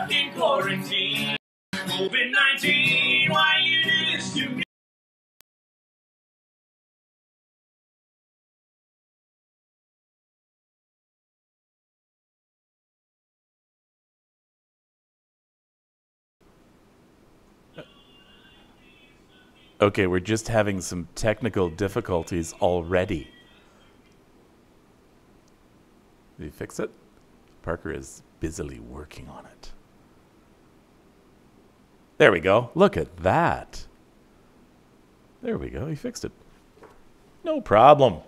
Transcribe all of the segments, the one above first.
stuck in quarantine. COVID-19, why you do this to me? Okay, we're just having some technical difficulties already. Did you fix it? Parker is busily working on it. There we go. Look at that. There we go. He fixed it. No problem.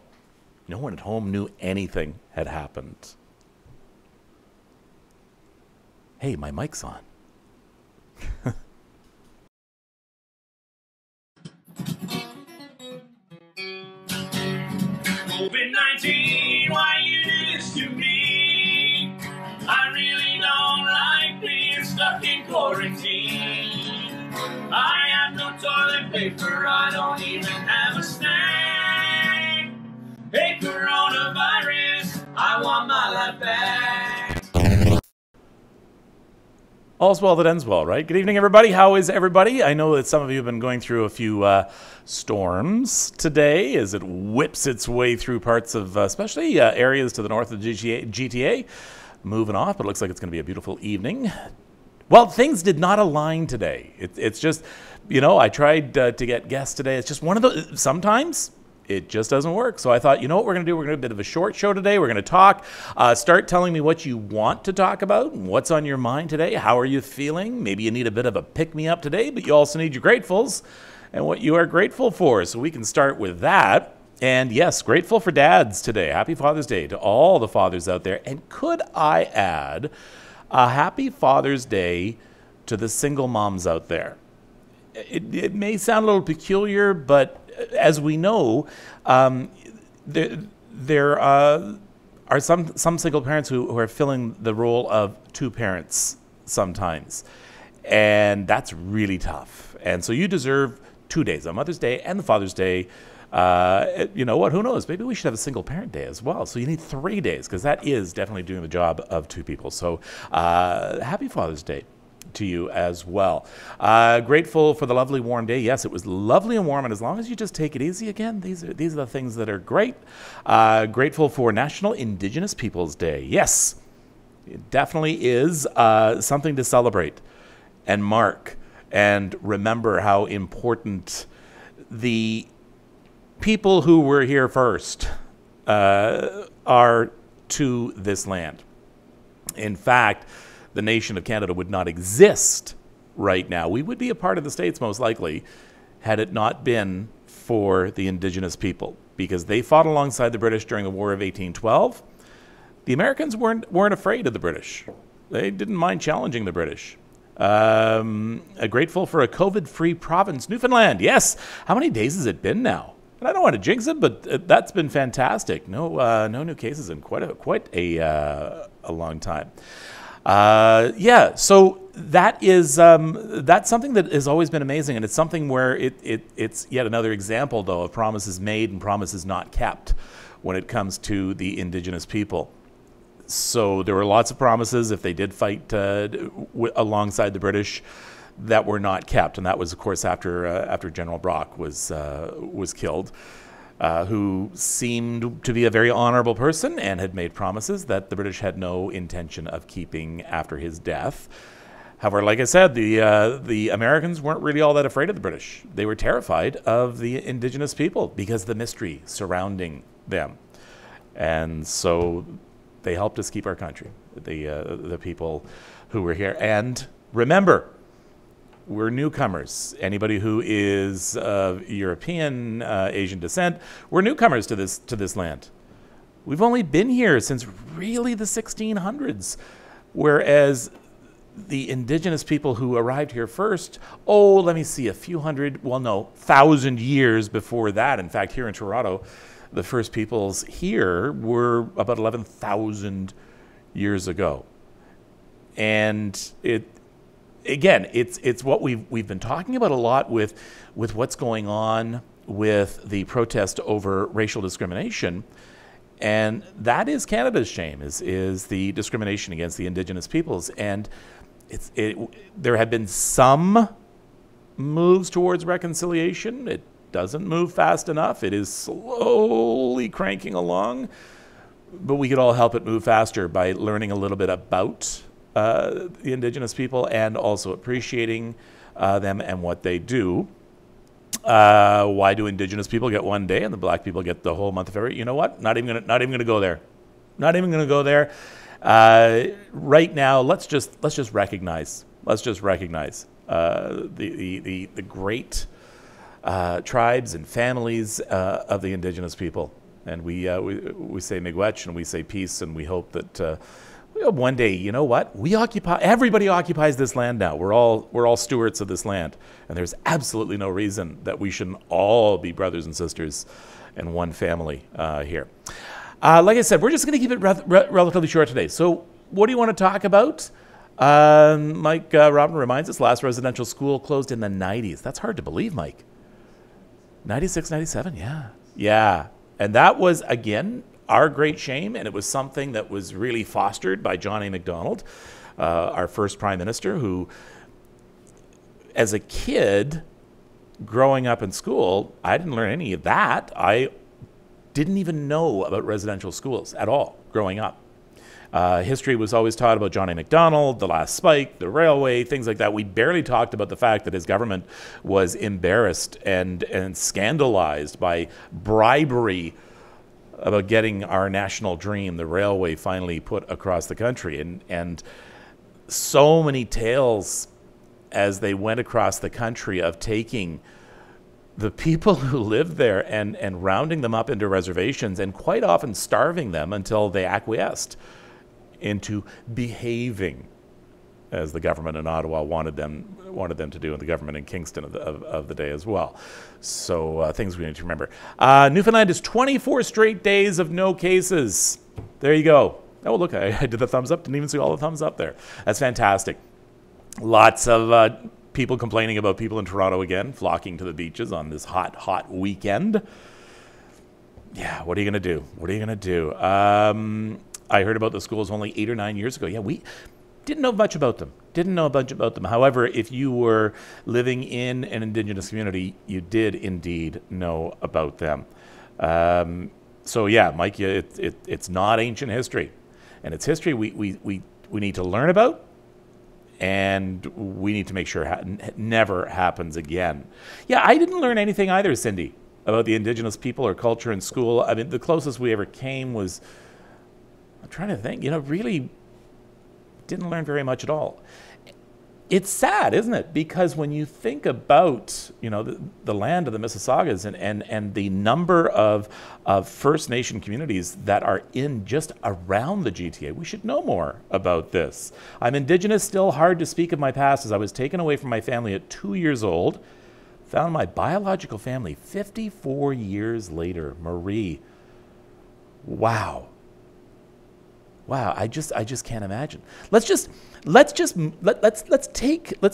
No one at home knew anything had happened. Hey, my mic's on. COVID-19, why you do this to me? I really don't like being stuck in quarantine. I have no toilet paper, I don't even have a snack. Hey, coronavirus, I want my life back. All's well that ends well, right? Good evening, everybody. How is everybody? I know that some of you have been going through a few storms today as it whips its way through parts of, especially areas to the north of the GTA. Moving off, but it looks like it's going to be a beautiful evening. Well, things did not align today. It's just, you know, I tried to get guests today. It's just one of those, sometimes it just doesn't work. So I thought, you know what we're going to do? We're going to do a bit of a short show today. We're going to talk. Start telling me what you want to talk about. What's on your mind today? How are you feeling? Maybe you need a bit of a pick-me-up today, but you also need your gratefuls and what you are grateful for. So we can start with that. And yes, grateful for dads today. Happy Father's Day to all the fathers out there. And could I add a happy Father's Day to the single moms out there? It may sound a little peculiar, but as we know, there are some single parents who are filling the role of two parents sometimes. And that's really tough. And so you deserve 2 days, on Mother's Day and the Father's Day. You know what? Who knows? Maybe we should have a single parent day as well. So you need 3 days because that is definitely doing the job of two people. So happy Father's Day to you as well. Grateful for the lovely warm day. Yes, it was lovely and warm, and as long as you just take it easy again, these are the things that are great. Grateful for National Indigenous Peoples Day. Yes, it definitely is something to celebrate and mark and remember how important the people who were here first are to this land. In fact, the nation of Canada would not exist right now. We would be a part of the States, most likely, had it not been for the Indigenous people, because they fought alongside the British during the War of 1812. The Americans weren't afraid of the British. They didn't mind challenging the British. Grateful for a COVID-free province, Newfoundland. Yes. How many days has it been now? And I don't want to jinx it, but that's been fantastic. No new cases in quite a long time. Yeah, so that is that's something that has always been amazing, and it's something where it's yet another example, though, of promises made and promises not kept when it comes to the Indigenous people. So there were lots of promises, if they did fight alongside the British, that were not kept, and that was, of course, after General Brock was killed. Who seemed to be a very honorable person and had made promises that the British had no intention of keeping after his death. However, like I said, the Americans weren't really all that afraid of the British. They were terrified of the Indigenous people because of the mystery surrounding them. And so they helped us keep our country, the people who were here. And remember, we're newcomers. Anybody who is of European, Asian descent, we're newcomers to this land. We've only been here since really the 1600s, whereas the Indigenous people who arrived here first, let me see, a few hundred, 1,000 years before that. In fact, here in Toronto, the first peoples here were about 11,000 years ago. And it's what we've been talking about a lot with what's going on with the protest over racial discrimination, and that is Canada's shame is the discrimination against the Indigenous peoples. And there have been some moves towards reconciliation. It doesn't move fast enough. It is slowly cranking along, but we could all help it move faster by learning a little bit about the Indigenous people and also appreciating them and what they do. Why do Indigenous people get one day and the Black people get the whole month of February? You know what? Not even gonna go there. Not even gonna go there. Right now, let's just recognize. Let's just recognize the great tribes and families of the Indigenous people, and we say miigwech and we say peace, and we hope that one day, you know what, everybody occupies this land now. We're all stewards of this land, and there's absolutely no reason that we shouldn't all be brothers and sisters in one family here. Like I said, we're just going to keep it relatively short today. So what do you want to talk about? Mike Robin reminds us, last residential school closed in the 90s. That's hard to believe, Mike. 96, 97, yeah. Yeah. And that was, again, our great shame, and it was something that was really fostered by John A. Macdonald, our first prime minister, who, as a kid, growing up in school, I didn't learn any of that. I didn't even know about residential schools at all growing up. History was always taught about John A. Macdonald, the last spike, the railway, things like that. We barely talked about the fact that his government was embarrassed and scandalized by bribery about getting our national dream, the railway, finally put across the country. And so many tales as they went across the country of taking the people who lived there and rounding them up into reservations and quite often starving them until they acquiesced into behaving as the government in Ottawa wanted them to do, and the government in Kingston of the day as well. So things we need to remember. Newfoundland is 24 straight days of no cases. There you go. Oh, look, I did the thumbs up. Didn't even see all the thumbs up there. That's fantastic. Lots of people complaining about people in Toronto again, flocking to the beaches on this hot weekend. Yeah, what are you going to do? What are you going to do? I heard about the schools only 8 or 9 years ago. Yeah, we didn't know much about them. However, if you were living in an Indigenous community, you did indeed know about them. So yeah, Mike, it's not ancient history, and it's history we need to learn about, and we need to make sure it never happens again. Yeah, I didn't learn anything either, Cindy, about the Indigenous people or culture in school. I mean, the closest we ever came was, I'm trying to think, really didn't learn very much at all. It's sad, isn't it? Because when you think about, the land of the Mississaugas and the number of First Nation communities that are in just around the GTA, we should know more about this. I'm Indigenous, still hard to speak of my past, as I was taken away from my family at 2 years old. Found my biological family 54 years later. Marie. Wow. I just can't imagine. Let's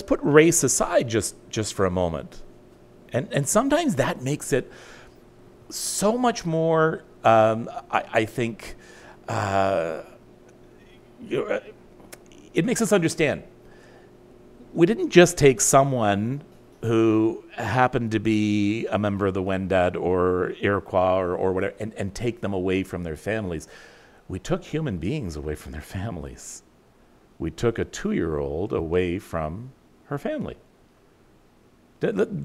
put race aside just for a moment, and sometimes that makes it so much more. I think it makes us understand. We didn't just take someone who happened to be a member of the Wendat or Iroquois or whatever, and take them away from their families. We took human beings away from their families. We took a 2-year-old away from her family.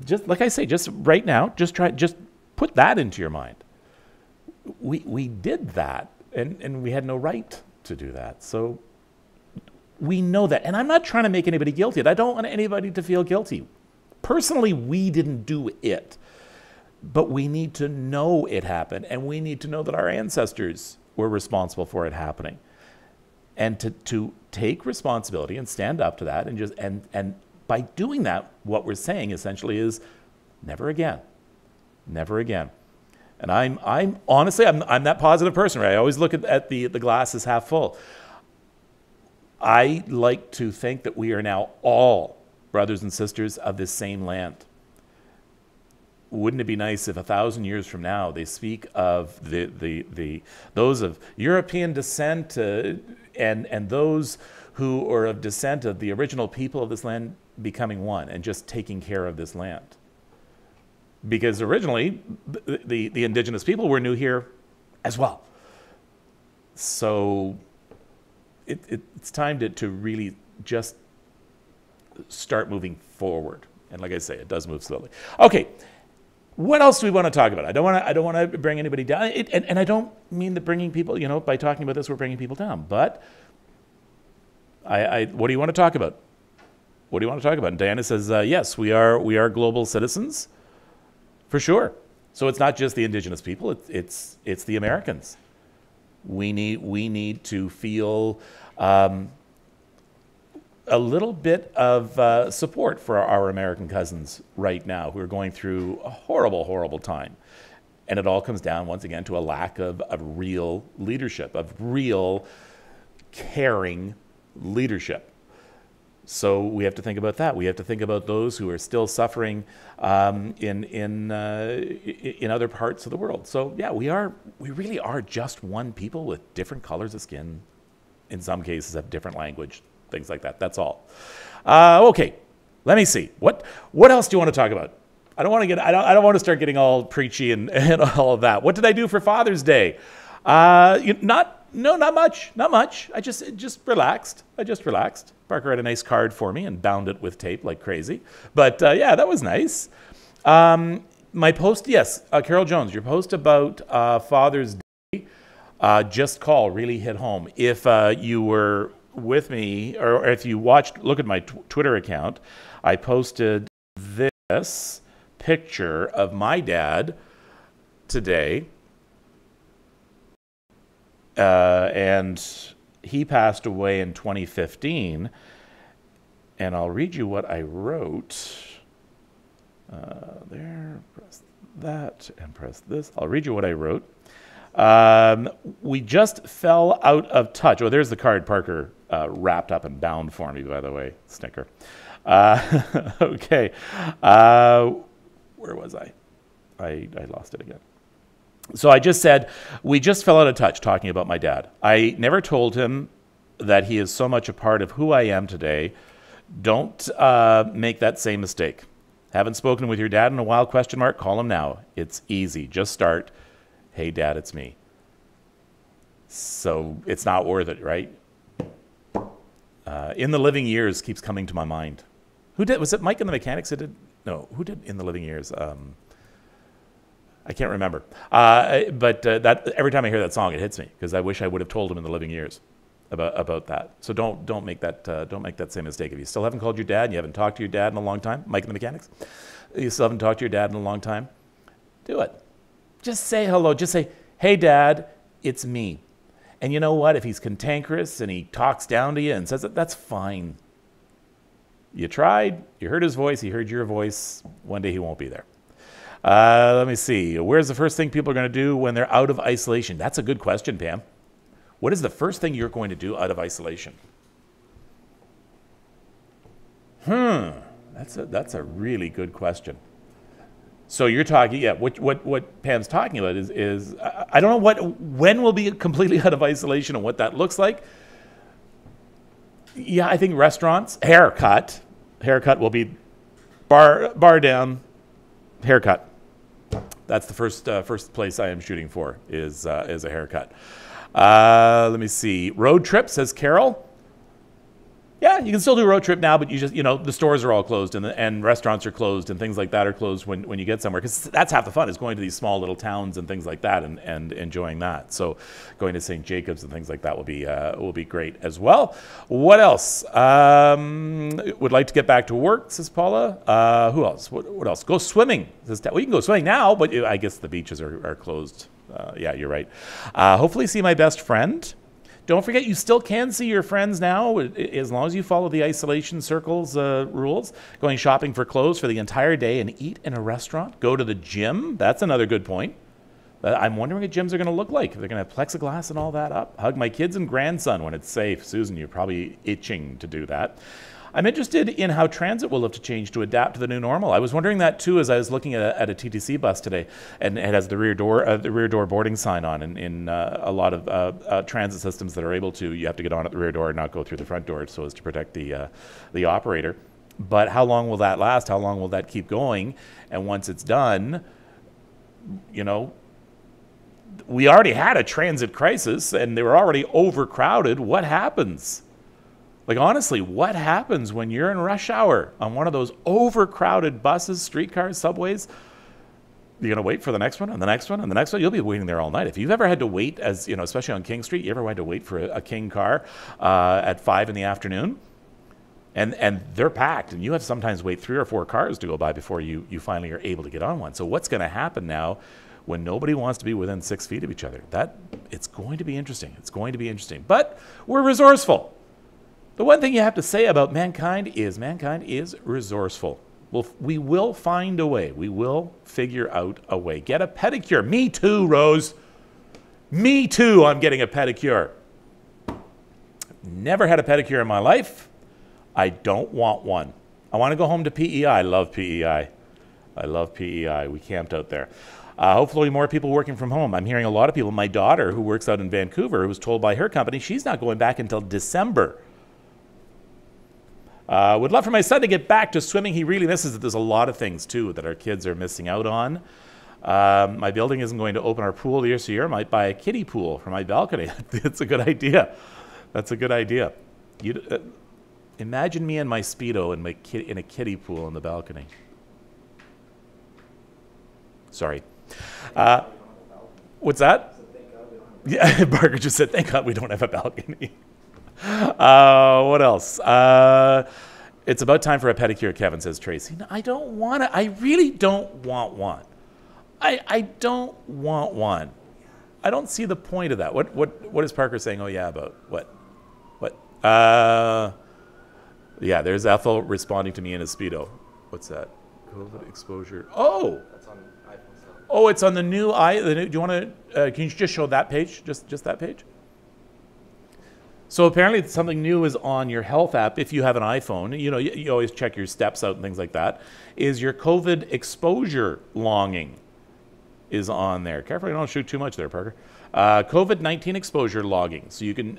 Just like I say, just right now, just put that into your mind. We did that, and we had no right to do that. So we know that. And I'm not trying to make anybody guilty. I don't want anybody to feel guilty. Personally, we didn't do it. But we need to know it happened, and we need to know that our ancestors were responsible for it happening, and to take responsibility and stand up to that, and by doing that, what we're saying essentially is never again. And I'm honestly, I'm that positive person, right? I always look at the glass as half full. I like to think that we are now all brothers and sisters of this same land. Wouldn't it be nice if 1,000 years from now they speak of those of European descent, and those who are of descent of the original people of this land becoming one and just taking care of this land. Because originally, the indigenous people were new here as well. So it's time to really just start moving forward. And like I say, it does move slowly. Okay, what else do we want to talk about? I don't want to bring anybody down. And I don't mean that bringing people, by talking about this, we're bringing people down. But what do you want to talk about? What do you want to talk about? And Diana says, yes, we are global citizens, for sure. So it's not just the indigenous people; it's the Americans. We need to feel a little bit of support for our American cousins right now, who are going through a horrible, horrible time. And it all comes down once again to a lack of real leadership, of real caring leadership. So we have to think about that. We have to think about those who are still suffering in other parts of the world. So yeah, we really are just one people with different colors of skin. In some cases, have different language, things like that. That's all. Okay, let me see. What else do you want to talk about? I don't want to start getting all preachy and all of that. What did I do for Father's Day? Not much. I just relaxed. Parker had a nice card for me and bound it with tape like crazy. But yeah, that was nice. My post, yes, Carol Jones, your post about Father's Day, just call, really hit home. If you were with me, or if you look at my Twitter account, I posted this picture of my dad today. And he passed away in 2015. And I'll read you what I wrote. There, press that, and press this. I'll read you what I wrote. We just fell out of touch. Oh, there's the card Parker wrapped up and bound for me, by the way. Snicker. Okay. Where was I? I lost it again. So I just said, we just fell out of touch talking about my dad. I never told him that he is so much a part of who I am today. Don't make that same mistake. Haven't spoken with your dad in a while, ? Call him now. It's easy. Just start. Hey, Dad, it's me. So it's not worth it, right? In the Living Years keeps coming to my mind. Who did? Was it Mike and the Mechanics that did? No, who did In the Living Years? I can't remember. But that every time I hear that song, it hits me because I wish I would have told him in the living years about that. So don't make that same mistake. If you still haven't called your dad and you haven't talked to your dad in a long time, Mike and the Mechanics, you still haven't talked to your dad in a long time, do it. Just say hello. Just say, hey, Dad, it's me. And you know what? If he's cantankerous and he talks down to you and says it, that's fine. You tried. You heard his voice. He heard your voice. One day he won't be there. Let me see. Where's the first thing people are going to do when they're out of isolation? That's a good question, Pam. What is the first thing you're going to do out of isolation? That's a really good question. So you're talking, yeah, what Pam's talking about is I don't know when we'll be completely out of isolation and what that looks like. Yeah, I think restaurants, haircut will be bar down, haircut. That's the first place I am shooting for is a haircut. Let me see. Road trip, says Carol. Yeah, you can still do a road trip now, but you just, the stores are all closed and restaurants are closed and things like that are closed when you get somewhere. Because that's half the fun is going to these small little towns and things like that and enjoying that. So going to St. Jacobs and things like that will be great as well. What else? Would like to get back to work, says Paula. Who else? What else? Go swimming. Says, well, you can go swimming now, but I guess the beaches are closed. Yeah, you're right. Hopefully see my best friend. Don't forget, you still can see your friends now as long as you follow the isolation circles rules. Going shopping for clothes for the entire day and eat in a restaurant. Go to the gym. That's another good point. I'm wondering what gyms are going to look like. They're going to have plexiglass and all that up. Hug my kids and grandson when it's safe. Susan, you're probably itching to do that. I'm interested in how transit will have to change to adapt to the new normal. I was wondering that too as I was looking at a TTC bus today, and it has the rear door boarding sign on. In a lot of transit systems that are able to, you have to get on at the rear door and not go through the front door, so as to protect the operator. But how long will that last? How long will that keep going? And once it's done, you know, we already had a transit crisis and they were already overcrowded. What happens? Like, honestly, what happens when you're in rush hour on one of those overcrowded buses, streetcars, subways? You're going to wait for the next one and the next one and the next one. You'll be waiting there all night. If you've ever had to wait, as you know, especially on King Street, you ever had to wait for a King car at 5 in the afternoon, and they're packed, and you have to sometimes wait 3 or 4 cars to go by before you finally are able to get on one. So what's going to happen now when nobody wants to be within 6 feet of each other? It's going to be interesting. It's going to be interesting. But we're resourceful. The one thing you have to say about mankind is resourceful. We will find a way. We will figure out a way. Get a pedicure. Me too, Rose. Me too, I'm getting a pedicure. Never had a pedicure in my life. I don't want one. I want to go home to PEI. I love PEI. I love PEI. We camped out there. Hopefully more people working from home. I'm hearing a lot of people. My daughter, who works out in Vancouver, who was told by her company she's not going back until December. Would love for my son to get back to swimming. He really misses it. There's a lot of things, too, that our kids are missing out on. My building isn't going to open our pool this year. I might buy a kiddie pool for my balcony. That's a good idea. That's a good idea. Imagine me and my Speedo in a kiddie pool in the balcony. Sorry. What's that? Yeah, Barker just said, thank God we don't have a balcony. What else? It's about time for a pedicure, Kevin, says Tracy. No, I don't want it. I really don't want one. I don't want one. I don't see the point of that. What is Parker saying? Oh, yeah, about what? Yeah, there's Ethel responding to me in a Speedo. What's that? COVID exposure. Oh! That's on iPhone 7. Oh, it's on the new do you want to, can you just show that page? Just that page? So apparently something new is on your health app if you have an iPhone. You know, you always check your steps out and things like that. Is your COVID exposure logging is on there. Carefully, don't shoot too much there, Parker. COVID-19 exposure logging. So you can,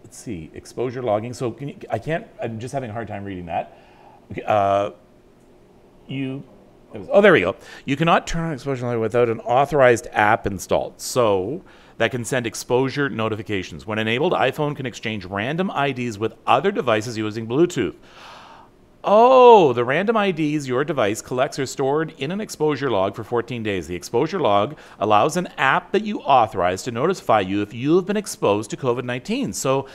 let's see, exposure logging. So I'm just having a hard time reading that. Oh, there we go. You cannot turn on exposure logging without an authorized app installed. So that can send exposure notifications. When enabled, iPhone can exchange random IDs with other devices using Bluetooth. Oh, the random IDs your device collects are stored in an exposure log for 14 days. The exposure log allows an app that you authorize to notify you if you have been exposed to COVID-19. So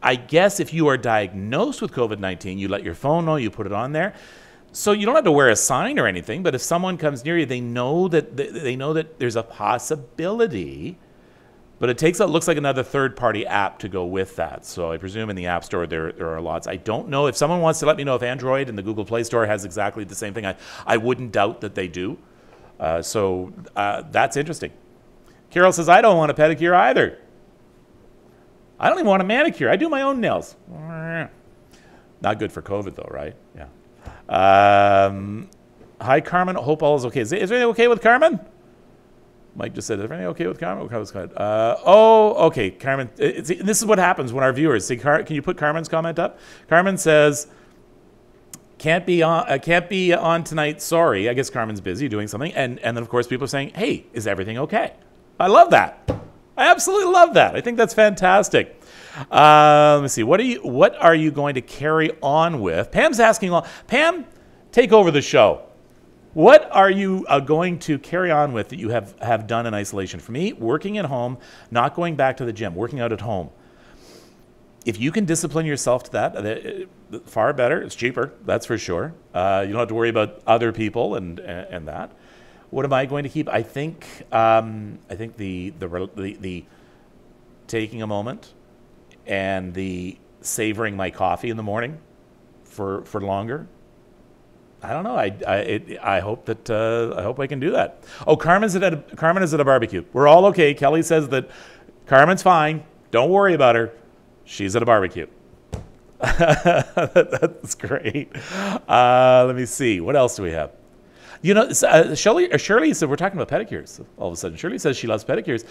I guess if you are diagnosed with COVID-19, you let your phone know, you put it on there. So you don't have to wear a sign or anything, but if someone comes near you, they know that there's a possibility. But it looks like another third-party app to go with that. So I presume in the App Store there are lots. I don't know. If someone wants to let me know if Android and the Google Play Store has exactly the same thing, I wouldn't doubt that they do. So that's interesting. Carol says, I don't want a pedicure either. I don't even want a manicure. I do my own nails. Not good for COVID, though, right? Yeah. Hi, Carmen. Hope all is okay. Is everything okay with Carmen? Mike just said, is everything okay with Carmen? Okay, Carmen. This is what happens when our viewers see. Can you put Carmen's comment up? Carmen says, can't be on tonight. Sorry. I guess Carmen's busy doing something. And then, of course, people are saying, hey, is everything okay? I love that. I absolutely love that. I think that's fantastic. Let me see. What are you going to carry on with? Pam's asking. Pam, take over the show. What are you going to carry on with that you have done in isolation? For me, working at home, not going back to the gym, working out at home. If you can discipline yourself to that, far better. It's cheaper, that's for sure. You don't have to worry about other people and that. What am I going to keep? I think the taking a moment and the savoring my coffee in the morning for longer. I don't know. I hope that I hope I can do that. Oh, Carmen is at a barbecue. We're all okay. Kelly says that Carmen's fine. Don't worry about her. She's at a barbecue. That's great. Let me see. What else do we have? You know, Shirley said, we're talking about pedicures all of a sudden. Shirley says she loves pedicures.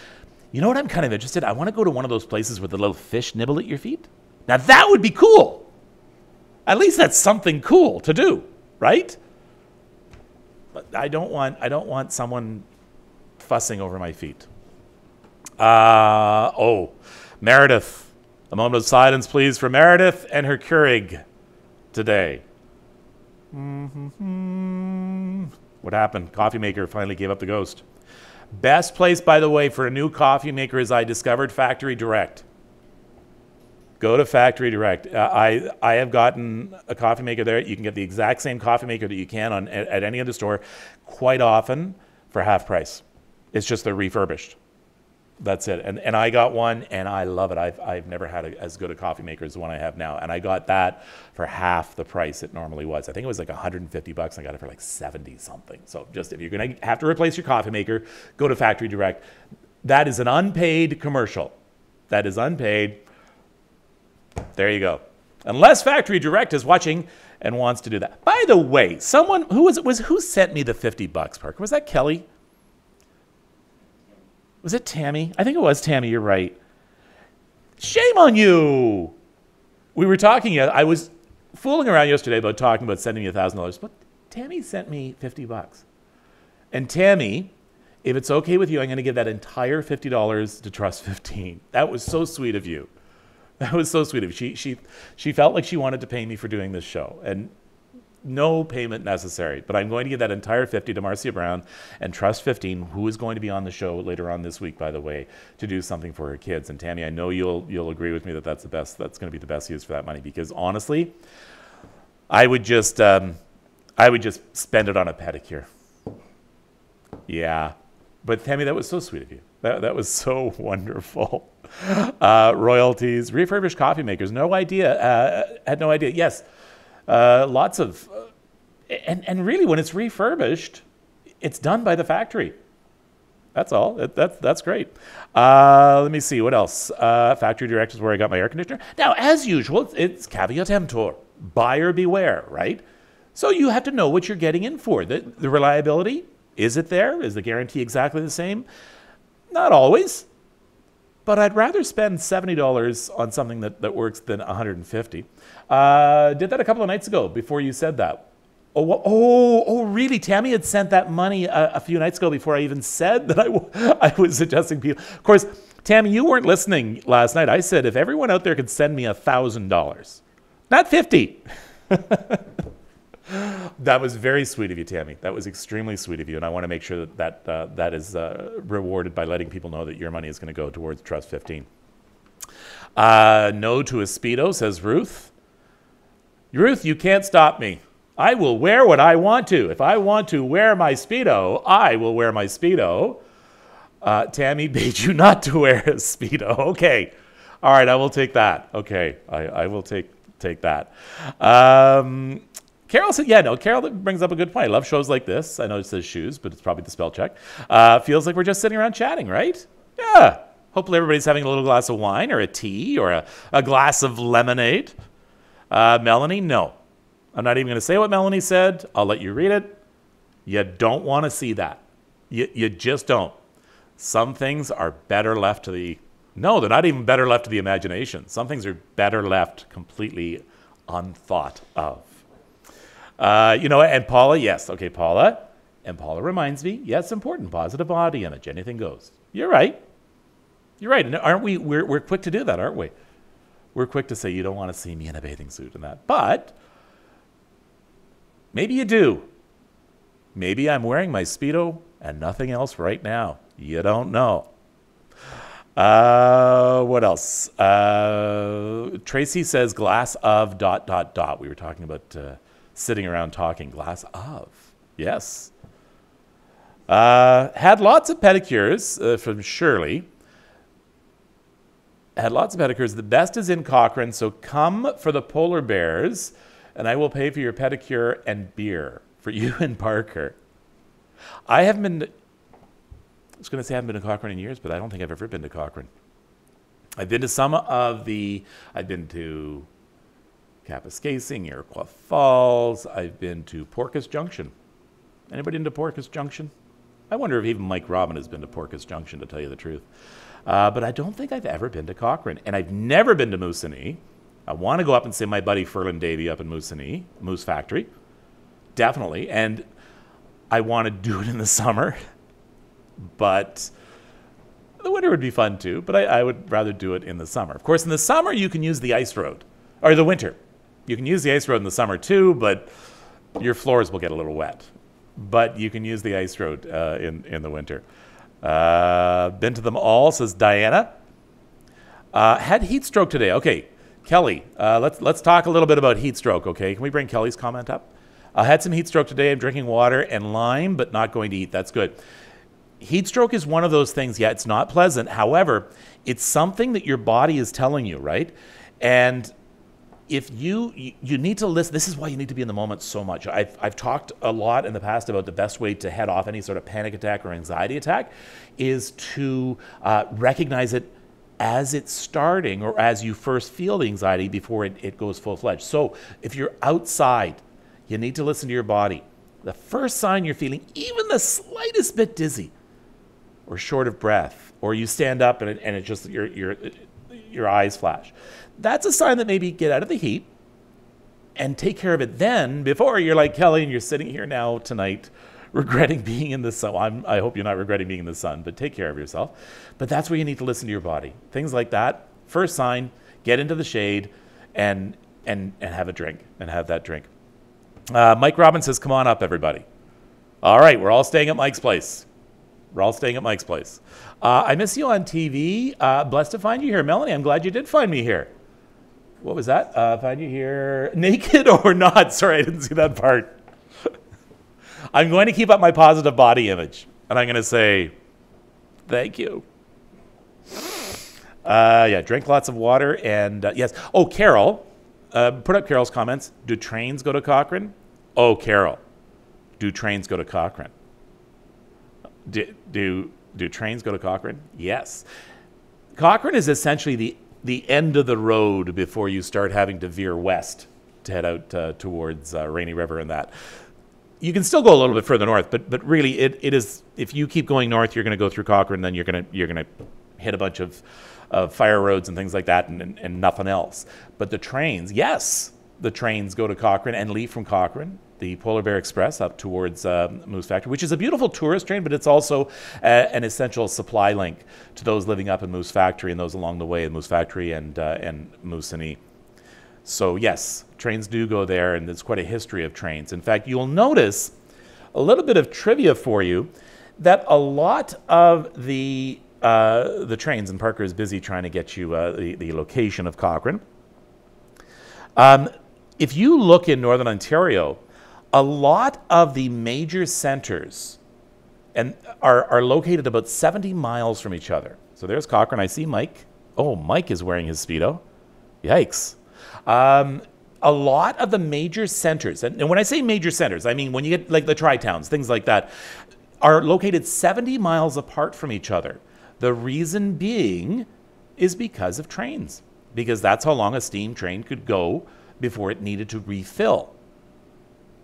You know what I'm kind of interested in? I want to go to one of those places where the little fish nibble at your feet. Now, that would be cool. At least that's something cool to do, right? But I don't want someone fussing over my feet. Meredith. A moment of silence, please, for Meredith and her Keurig today. What happened? Coffee maker finally gave up the ghost. Best place, by the way, for a new coffee maker is, I discovered, Factory Direct. Go to Factory Direct. I have gotten a coffee maker there. You can get the exact same coffee maker that you can at any other store quite often for half price. It's just they're refurbished. That's it. And I got one, and I love it. I've never had as good a coffee maker as the one I have now. And I got that for half the price it normally was. I think it was like $150. I got it for like 70 something. So just if you're going to have to replace your coffee maker, go to Factory Direct. That is an unpaid commercial. That is unpaid. There you go. Unless Factory Direct is watching and wants to do that. By the way, someone who sent me the $50, Parker? Was that Kelly? Was it Tammy? I think it was Tammy. You're right. Shame on you. We were talking. I was fooling around yesterday about talking about sending me $1,000, but Tammy sent me $50. And Tammy, if it's okay with you, I'm going to give that entire $50 to Trust 15. That was so sweet of you. That was so sweet of you. She felt like she wanted to pay me for doing this show, and no payment necessary. But I'm going to give that entire $50 to Marcia Brown and Trust 15, who is going to be on the show later on this week, by the way, to do something for her kids. And Tammy, I know you'll agree with me that that's the best. That's going to be the best use for that money, because honestly, I would just spend it on a pedicure. Yeah. But Tammy, that was so sweet of you. That was so wonderful. Royalties, refurbished coffee makers. No idea. Had no idea. Yes, lots of, and really, when it's refurbished, it's done by the factory. That's all. That's great. Let me see what else. Factory Direct is where I got my air conditioner. Now, as usual, it's caveat emptor. Buyer beware, right? So you have to know what you're getting in for. The reliability. Is it there? Is the guarantee exactly the same? Not always. But I'd rather spend $70 on something that works than $150. Did that a couple of nights ago before you said that. Oh, really? Tammy had sent that money a few nights ago before I even said that I was suggesting people. Of course, Tammy, you weren't listening last night. I said if everyone out there could send me $1,000, not $50. That was very sweet of you, Tammy. That was extremely sweet of you, and I want to make sure that is rewarded by letting people know that your money is going to go towards Trust 15. No to a Speedo, says Ruth. Ruth, you can't stop me. I will wear what I want to. If I want to wear my Speedo, I will wear my Speedo. Tammy bade you not to wear a Speedo. Okay. All right, I will take that. Okay, I will take that. Carol said, Carol brings up a good point. I love shows like this. I know it says shoes, but it's probably the spell check. Feels like we're just sitting around chatting, right? Yeah. Hopefully everybody's having a little glass of wine or a tea or a glass of lemonade. Melanie, no. I'm not even going to say what Melanie said. I'll let you read it. You don't want to see that. You just don't. Some things are better left to the... No, they're not even better left to the imagination. Some things are better left completely unthought of. And Paula, yes. Okay, Paula. And Paula reminds me, yes, important. Positive body image. Anything goes. You're right. You're right. And aren't we? We're quick to do that, aren't we? We're quick to say you don't want to see me in a bathing suit and that. But maybe you do. Maybe I'm wearing my Speedo and nothing else right now. You don't know. What else? Tracy says glass of ... We were talking about sitting around talking. Glass of. Yes. Had lots of pedicures from Shirley. Had lots of pedicures. The best is in Cochrane, so come for the polar bears, and I will pay for your pedicure and beer for you and Parker. I haven't been... I was going to say I haven't been to Cochrane in years, but I don't think I've ever been to Cochrane. I've been to some of the... I've been to Kapuskasing, Iroquois Falls. I've been to Porcus Junction. Anybody into Porcus Junction? I wonder if even Mike Robin has been to Porcus Junction, to tell you the truth. But I don't think I've ever been to Cochrane. And I've never been to Moosonee. I want to go up and see my buddy Ferland Davy up in Moosonee, Moose Factory. Definitely. And I want to do it in the summer. But the winter would be fun too. But I would rather do it in the summer. Of course, in the summer, you can use the ice road. Or the winter. You can use the ice road in the summer too, but your floors will get a little wet. But you can use the ice road in the winter. Been to them all, says Diana. Had heat stroke today. Okay, Kelly, let's talk a little bit about heat stroke, okay? Can we bring Kelly's comment up? Had some heat stroke today. I'm drinking water and lime, but not going to eat. That's good. Heat stroke is one of those things, yeah, it's not pleasant. However, it's something that your body is telling you, right? And if you need to listen, this is why you need to be in the moment so much. I've talked a lot in the past about the best way to head off any sort of panic attack or anxiety attack is to recognize it as it's starting or as you first feel the anxiety before it goes full-fledged. So if you're outside, you need to listen to your body. The first sign you're feeling even the slightest bit dizzy or short of breath, or you stand up and it just your eyes flash, that's a sign that maybe get out of the heat and take care of it then before you're like Kelly and you're sitting here now tonight regretting being in the sun. I hope you're not regretting being in the sun, but take care of yourself. But that's where you need to listen to your body. Things like that, first sign, get into the shade and have a drink and have that drink. Mike Robbins says, come on up, everybody. All right, we're all staying at Mike's place. We're all staying at Mike's place. I miss you on TV. Blessed to find you here. Melanie, I'm glad you did find me here. What was that? Find you here naked or not? Sorry, I didn't see that part. I'm going to keep up my positive body image. And I'm going to say, thank you. Yeah, drink lots of water. And yes. Oh, Carol. Put up Carol's comments. Do trains go to Cochrane? Oh, Carol. Do trains go to Cochrane? Do trains go to Cochrane? Yes. Cochrane is essentially the end of the road before you start having to veer west to head out towards Rainy River and that. You can still go a little bit further north, but really it is, if you keep going north, you're going to go through Cochrane, then you're going to hit a bunch of fire roads and things like that and nothing else. But the trains, yes, the trains go to Cochrane and leave from Cochrane. The Polar Bear Express up towards Moose Factory, which is a beautiful tourist train, but it's also an essential supply link to those living up in Moose Factory and those along the way in Moose Factory and Moosonee. So yes, trains do go there, and there's quite a history of trains. In fact, you'll notice a little bit of trivia for you that a lot of the trains, and Parker is busy trying to get you the location of Cochrane. If you look in Northern Ontario, a lot of the major centers are located about 70 miles from each other. So there's Cochrane. I see Mike. Oh, Mike is wearing his Speedo. Yikes. A lot of the major centers, and when I say major centers, I mean when you get like the tri-towns, things like that, are located 70 miles apart from each other. The reason being is because of trains, because that's how long a steam train could go before it needed to refill.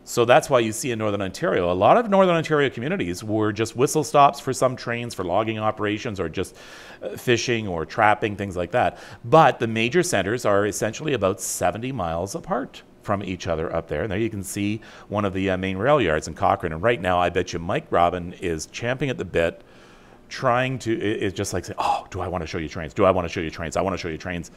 So that's why you see in Northern Ontario, a lot of Northern Ontario communities were just whistle stops for some trains for logging operations or just fishing or trapping, things like that. But the major centers are essentially about 70 miles apart from each other up there. And there you can see one of the main rail yards in Cochrane. And right now, I bet you Mike Robin is champing at the bit, trying to, it's just like, oh, do I want to show you trains? Do I want to show you trains? I want to show you trains.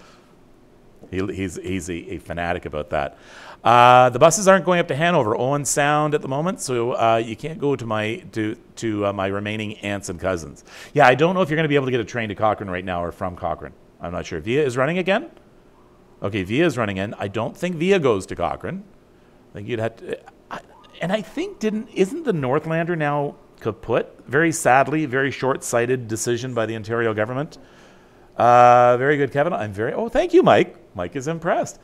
He's a fanatic about that. The buses aren't going up to Hanover, Owen Sound at the moment, so you can't go to my remaining aunts and cousins. Yeah, I don't know if you're going to be able to get a train to Cochrane right now or from Cochrane. I'm not sure. Via is running again? Okay, Via is running in. I don't think Via goes to Cochrane. I think you'd have to, and I think isn't the Northlander now kaput? Very sadly, very short-sighted decision by the Ontario government. Very good, Kevin. Oh, thank you, Mike. Mike is impressed.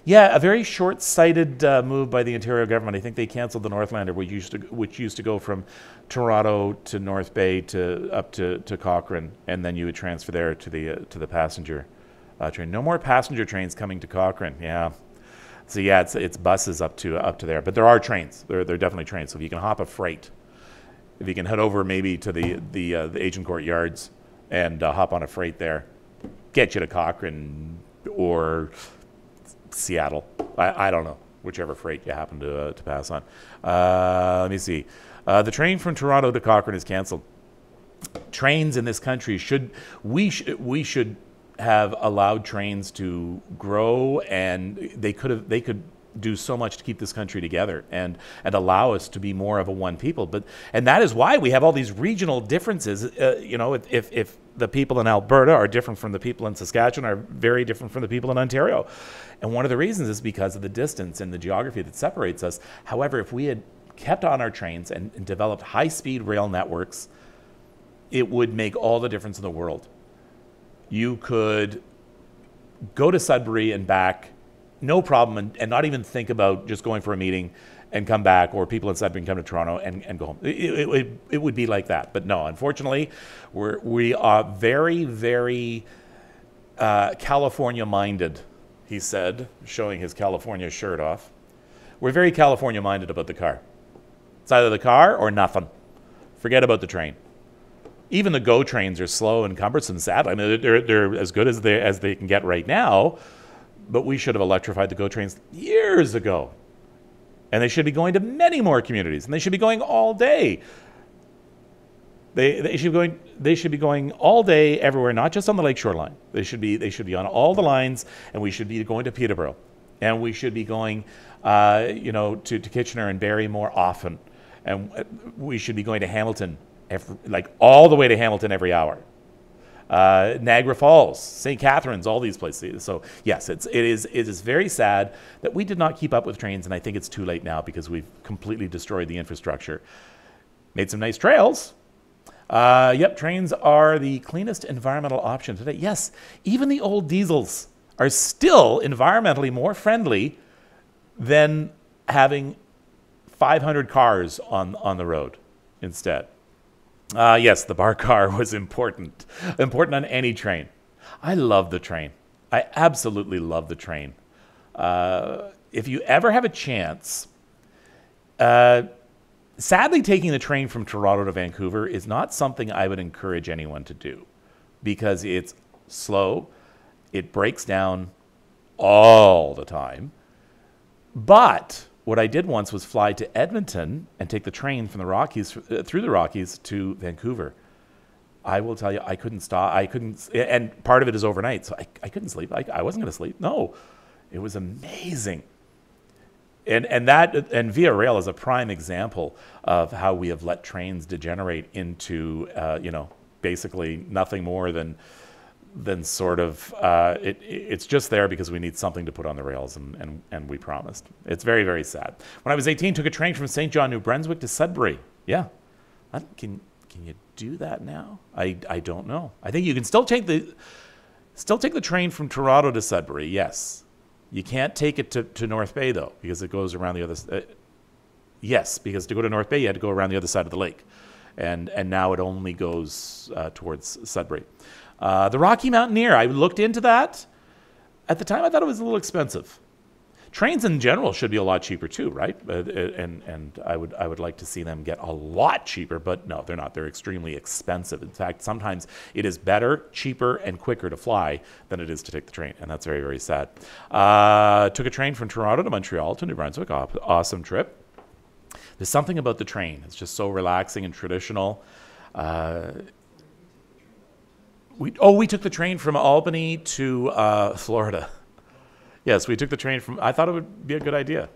Yeah, a very short-sighted move by the Ontario government. I think they canceled the Northlander, which used to go from Toronto to North Bay up to Cochrane, and then you would transfer there to the passenger train. No more passenger trains coming to Cochrane. Yeah, So yeah, it's buses up to there, but there are trains. There are definitely trains. So if you can hop a freight, if you can head over maybe to the Agent Court Yards and hop on a freight there, get you to Cochrane or Seattle. I don't know, whichever freight you happen to pass on. Let me see. The train from Toronto to Cochrane is canceled. Trains in this country should have allowed trains to grow, and they could do so much to keep this country together and allow us to be more of a one people. And that is why we have all these regional differences. If the people in Alberta are different from the people in Saskatchewan, are very different from the people in Ontario. And one of the reasons is because of the distance and the geography that separates us. However, if we had kept on our trains and developed high-speed rail networks, it would make all the difference in the world. You could go to Sudbury and back, no problem, and not even think about just going for a meeting and come back, or people in Sudbury can come to Toronto and go home. It would be like that. But no, unfortunately, we are very, very California-minded, he said, showing his California shirt off. We're very California-minded about the car. It's either the car or nothing. Forget about the train. Even the GO trains are slow and cumbersome, sadly. I mean, they're as good as they can get right now, but we should have electrified the GO trains years ago. And they should be going to many more communities, and they should be going all day. They should be going all day everywhere, not just on the lakeshore line. They should be on all the lines, and we should be going to Peterborough, and we should be going to Kitchener and Barrie more often, and we should be going to Hamilton, all the way to Hamilton every hour. Niagara Falls, St. Catharines, all these places. So yes, it is very sad that we did not keep up with trains, and I think it's too late now because we've completely destroyed the infrastructure. Made some nice trails. Yep, trains are the cleanest environmental option today. Yes, even the old diesels are still environmentally more friendly than having 500 cars on the road instead. Yes, the bar car was important on any train. I love the train. I absolutely love the train. If you ever have a chance, sadly, taking the train from Toronto to Vancouver is not something I would encourage anyone to do because it's slow, it breaks down all the time. But what I did once was fly to Edmonton and take the train from the Rockies through the Rockies to Vancouver. I will tell you, I couldn't stop. And part of it is overnight, so I couldn't sleep. I wasn't going to sleep. No, it was amazing. And Via Rail is a prime example of how we have let trains degenerate into basically nothing more than sort of it's just there because we need something to put on the rails, and we promised. It's very, very sad. When I was 18, took a train from St. John, New Brunswick to Sudbury. Yeah, can you do that now? I don't know. I think you can still take the train from Toronto to Sudbury. Yes, you can't take it to North Bay though because it goes around the other. Yes, because to go to North Bay you had to go around the other side of the lake, and now it only goes towards Sudbury. The Rocky Mountaineer, I looked into that. At the time, I thought it was a little expensive. Trains in general should be a lot cheaper too, right? And I would like to see them get a lot cheaper, but no, they're not. They're extremely expensive. In fact, sometimes it is better, cheaper, and quicker to fly than it is to take the train, and that's very, very sad. Took a train from Toronto to Montreal to New Brunswick. Awesome trip. There's something about the train. It's just so relaxing and traditional. We took the train from Albany to Florida. Yes, we took the train from. I thought it would be a good idea.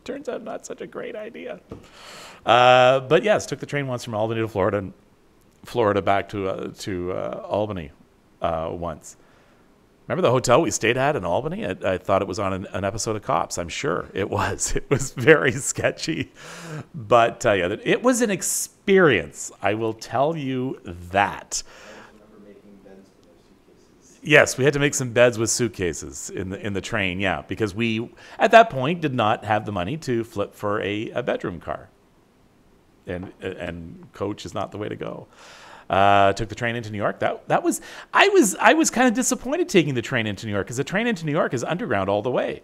Turns out not such a great idea. But yes, took the train once from Albany to Florida, and Florida back to Albany once. Remember the hotel we stayed at in Albany? I thought it was on an episode of Cops. I'm sure it was. It was very sketchy. But yeah, it was an experience. I will tell you that. Yes, we had to make some beds with suitcases in the train, yeah, because we, at that point, did not have the money to flip for a bedroom car. And coach is not the way to go. Took the train into New York. I was kind of disappointed taking the train into New York because the train into New York is underground all the way.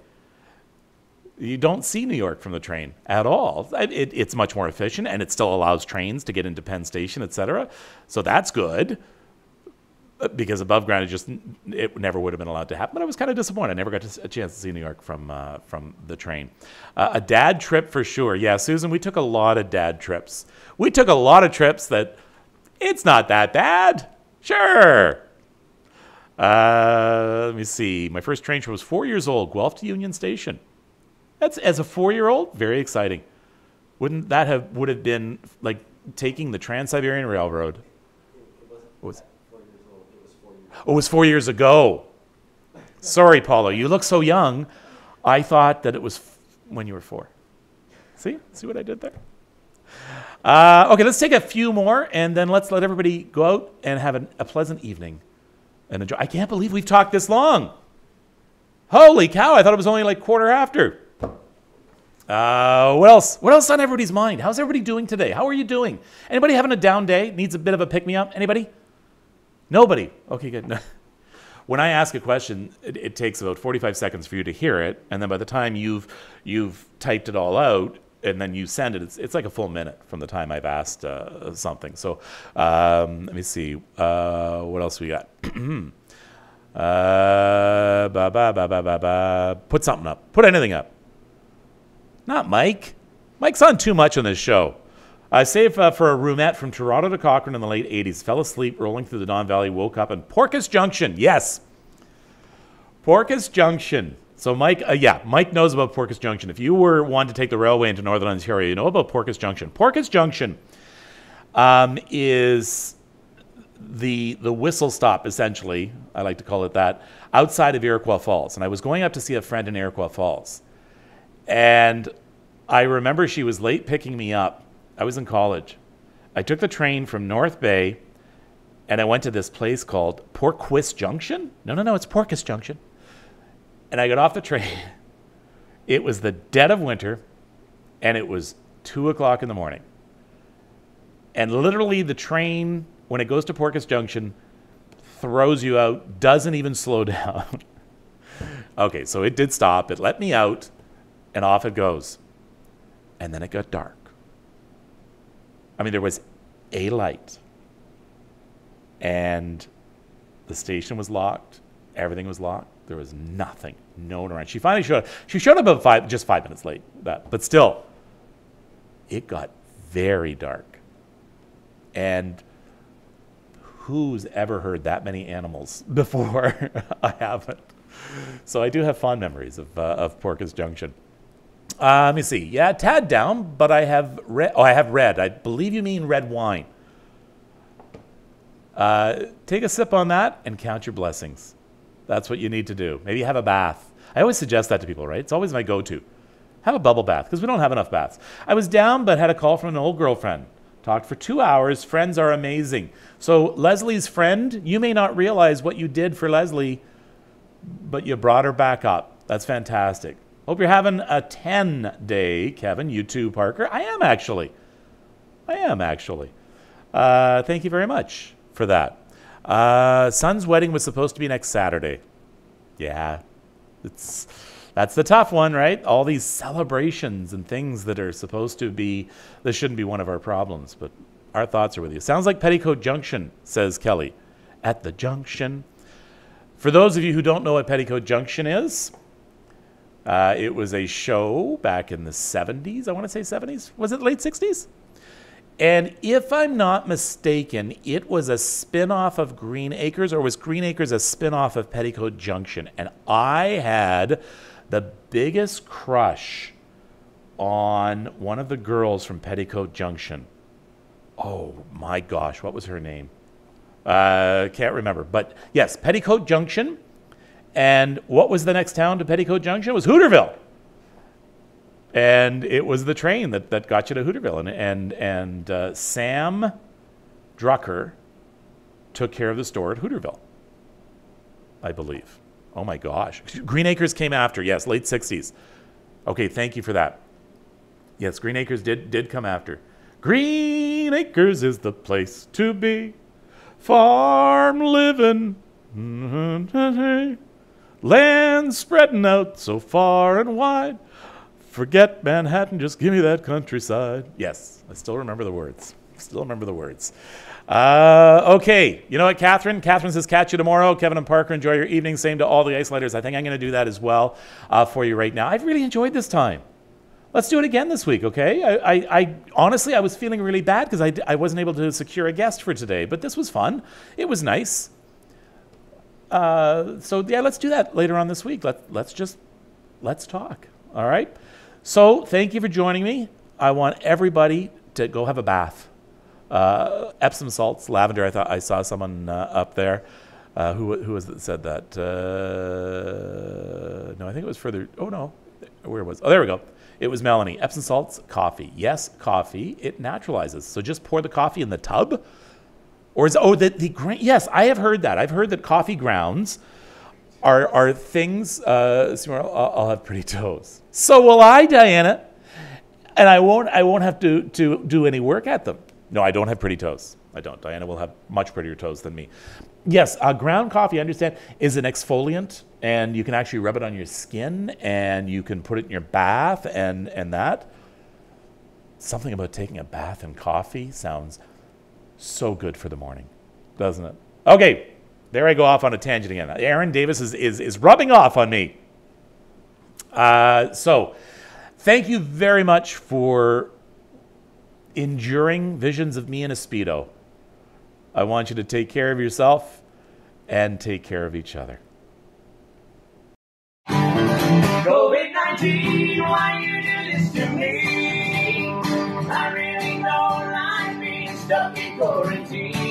You don't see New York from the train at all. It's much more efficient, and it still allows trains to get into Penn Station, etc. So that's good, because above ground, it never would have been allowed to happen. But I was kind of disappointed. I never got a chance to see New York from the train. A dad trip for sure. Yeah, Susan, we took a lot of dad trips. We took a lot of trips that it's not that bad. Sure. Let me see. My first train trip was 4 years old, Guelph to Union Station. That's, as a 4-year-old, very exciting. Would have been like taking the Trans-Siberian Railroad? It wasn't 4 years old. It was 4 years ago. Oh, it was 4 years ago. Sorry, Paulo. You look so young. I thought that it was when you were 4. See what I did there? Okay, let's take a few more, and then let's let everybody go out and have a pleasant evening and enjoy. I can't believe we've talked this long. Holy cow! I thought it was only like quarter after. What else? What else on everybody's mind? How's everybody doing today? How are you doing? Anybody having a down day? Needs a bit of a pick-me-up? Anybody? Nobody? Okay, good. When I ask a question, it takes about 45 seconds for you to hear it, and then by the time you've typed it all out, and then you send it, it's like a full minute from the time I've asked something. So let me see. What else we got? Put something up. Put anything up. Not Mike. Mike's on too much on this show. Save for a roomette from Toronto to Cochrane in the late 80s. Fell asleep rolling through the Don Valley, woke up in Porcus Junction. Yes. Porcus Junction. So Mike, Mike knows about Porcus Junction. If you were wanting to take the railway into Northern Ontario, you know about Porcus Junction. Porcus Junction is the whistle stop, essentially, I like to call it that, outside of Iroquois Falls. And I was going up to see a friend in Iroquois Falls. And I remember she was late picking me up. I was in college. I took the train from North Bay, and I went to this place called Porquis Junction. No, it's Porcus Junction. And I got off the train. It was the dead of winter, and it was 2 o'clock in the morning. And literally the train, when it goes to Porcus Junction, throws you out, doesn't even slow down. Okay, so it did stop. It let me out, and off it goes. And then it got dark. I mean, there was a light. And the station was locked. Everything was locked. There was nothing. No one around. She finally showed up. She showed up about just 5 minutes late. But still, it got very dark. And who's ever heard that many animals before? I haven't. So I do have fond memories of Porcus Junction. Let me see. Yeah, tad down, but I have red. Oh, I have red. I believe you mean red wine. Take a sip on that and count your blessings. That's what you need to do. Maybe have a bath. I always suggest that to people, right? It's always my go-to. Have a bubble bath, because we don't have enough baths. I was down, but had a call from an old girlfriend. Talked for 2 hours. Friends are amazing. So Leslie's friend, you may not realize what you did for Leslie, but you brought her back up. That's fantastic. Hope you're having a 10-day, Kevin. You too, Parker. I am actually. Thank you very much for that. Son's wedding was supposed to be next Saturday. Yeah. That's the tough one, right? All these celebrations and things that are supposed to be, this shouldn't be one of our problems, but our thoughts are with you. Sounds like Petticoat Junction, says Kelly. At the junction. For those of you who don't know what Petticoat Junction is, it was a show back in the 70s. I want to say 70s. Was it late 60s? And if I'm not mistaken, it was a spin-off of Green Acres, or was Green Acres a spin-off of Petticoat Junction? And I had the biggest crush on one of the girls from Petticoat Junction. Oh my gosh, what was her name? Can't remember. But yes, Petticoat Junction. And what was the next town to Petticoat Junction? It was Hooterville. And it was the train that got you to Hooterville. And Sam Drucker took care of the store at Hooterville, I believe. Oh my gosh. Green Acres came after. Yes, late 60s. Okay, thank you for that. Yes, Green Acres did come after. Green Acres is the place to be. Farm living. Land spreading out so far and wide. Forget Manhattan, just give me that countryside. Yes, I still remember the words. Still remember the words. Okay, you know what, Catherine? Catherine says, catch you tomorrow. Kevin and Parker, enjoy your evening. Same to all the isolators. I think I'm going to do that as well for you right now. I've really enjoyed this time. Let's do it again this week, okay? I honestly, I was feeling really bad because I wasn't able to secure a guest for today, but this was fun. It was nice. So yeah, let's do that later on this week. Let's talk, all right? So thank you for joining me. I want everybody to go have a bath. Epsom salts, lavender. I thought I saw someone up there. Who was it said that? No, I think it was further. Oh no, where was? Oh, there we go. It was Melanie. Epsom salts, coffee. Yes, coffee. It naturalizes. So just pour the coffee in the tub, or is the grain? Yes, I have heard that. I've heard that coffee grounds are things. I'll have pretty toes. So will I, Diana, and I won't have to do any work at them. No, I don't have pretty toes. I don't. Diana will have much prettier toes than me. Yes, ground coffee, I understand, is an exfoliant, and you can actually rub it on your skin, and you can put it in your bath, and that. Something about taking a bath in coffee sounds so good for the morning, doesn't it? Okay, there I go off on a tangent again. Aaron Davis is rubbing off on me. So, thank you very much for enduring visions of me in a Speedo. I want you to take care of yourself and take care of each other. COVID-19, why you do this to me? I really don't like being stuck in quarantine.